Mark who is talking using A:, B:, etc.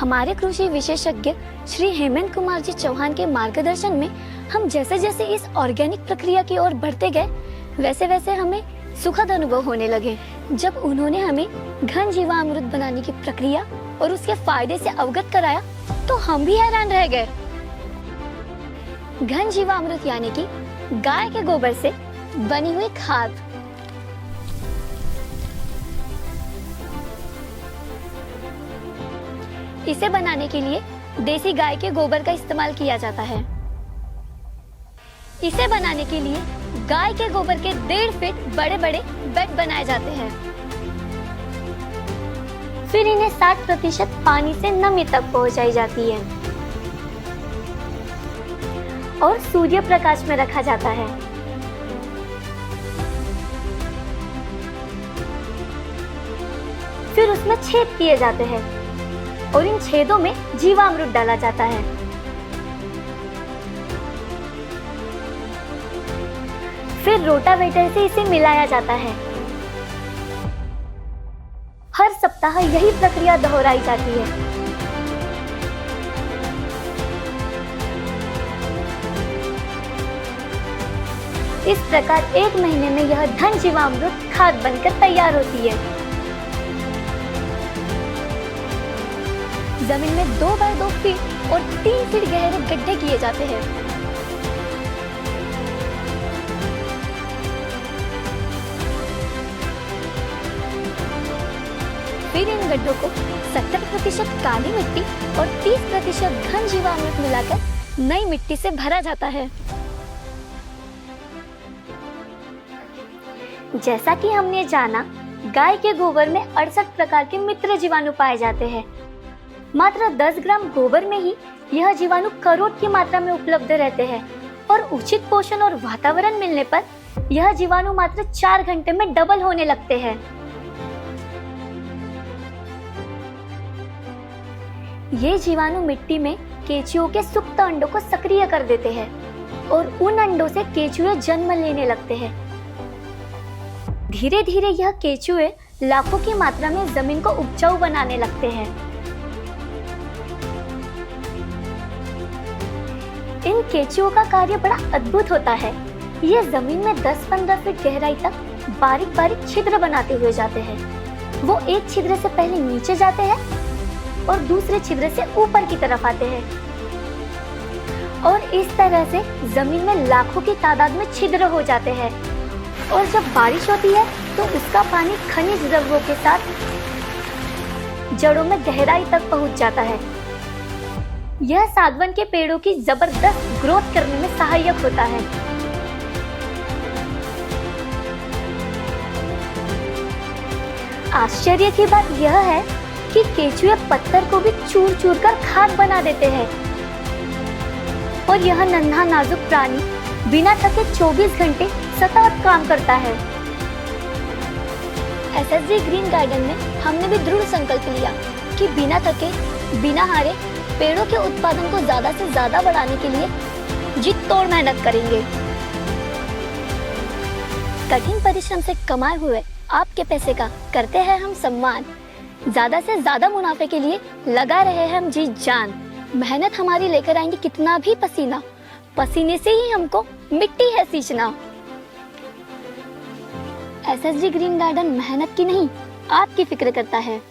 A: हमारे कृषि विशेषज्ञ श्री हेमंत कुमार जी चौहान के मार्गदर्शन में हम जैसे जैसे इस ऑर्गेनिक प्रक्रिया की ओर बढ़ते गए, वैसे वैसे हमें सुखद अनुभव होने लगे। जब उन्होंने हमें घन जीवामृत बनाने की प्रक्रिया और उसके फायदे से अवगत कराया, तो हम भी हैरान रह गए। घन जीवामृत यानी कि गाय के गोबर से बनी हुई खाद। इसे बनाने के लिए देसी गाय के गोबर का इस्तेमाल किया जाता है। इसे बनाने के लिए गाय के गोबर के 1.5 फीट बड़े बड़े बेड बनाए जाते हैं। फिर इन्हें 60% पानी से नमी तक पहुंचाई जाती है और सूर्य प्रकाश में रखा जाता है। फिर उसमें छेद किए जाते हैं और इन छेदों में जीवामृत डाला जाता है। फिर रोटावेटर से इसे मिलाया जाता है। हर सप्ताह यही प्रक्रिया दोहराई जाती है। इस प्रकार 1 महीने में यह घन जीवामृत खाद बनकर तैयार होती है। जमीन में 2 बाय 2 फीट और 3 फीट गहरे गड्ढे किए जाते हैं। फिर इन गड्ढों को 70% काली मिट्टी और 30% घन जीवामृत मिलाकर नई मिट्टी से भरा जाता है। जैसा कि हमने जाना, गाय के गोबर में 68 प्रकार के मित्र जीवाणु पाए जाते हैं। मात्र 10 ग्राम गोबर में ही यह जीवाणु करोड़ की मात्रा में उपलब्ध रहते हैं और उचित पोषण और वातावरण मिलने पर यह जीवाणु मात्र 4 घंटे में डबल होने लगते हैं। ये जीवाणु मिट्टी में केंचुओं के सुप्त अंडों को सक्रिय कर देते हैं और उन अंडों से केंचुए जन्म लेने लगते हैं। धीरे धीरे यह केंचुए लाखों की मात्रा में जमीन को उपजाऊ बनाने लगते हैं। इन केंचुओं का कार्य बड़ा अद्भुत होता है। ये जमीन में 10-15 फीट गहराई तक बारीक बारीक छिद्र बनाते हुए जाते हैं। वो एक छिद्र से पहले नीचे जाते हैं और दूसरे छिद्र से ऊपर की तरफ आते हैं और इस तरह से जमीन में लाखों की तादाद में छिद्र हो जाते हैं। और जब बारिश होती है तो उसका पानी खनिज द्रव्यों के साथ जड़ों में गहराई तक पहुंच जाता है। यह सागवान के पेड़ों की जबरदस्त ग्रोथ करने में सहायक होता है। आश्चर्य की बात यह है कि केंचुए पत्थर को भी चूर चूर कर खाद बना देते हैं और यह नन्हा नाजुक प्राणी बिना थके 24 घंटे सतत काम करता है। एसएसजी ग्रीन गार्डन में हमने भी दृढ़ संकल्प लिया कि बिना थके, बिना हारे पेड़ों के उत्पादन को ज्यादा से ज्यादा बढ़ाने के लिए जी तोड़ मेहनत करेंगे। कठिन परिश्रम से कमाए हुए आपके पैसे का करते हैं हम सम्मान। ज्यादा से ज्यादा मुनाफे के लिए लगा रहे हैं हम जी जान। मेहनत हमारी लेकर आएंगे कितना भी पसीना, पसीने से ही हमको मिट्टी है सींचना। एसएसजी ग्रीन गार्डन मेहनत की नहीं, आपकी फिक्र करता है।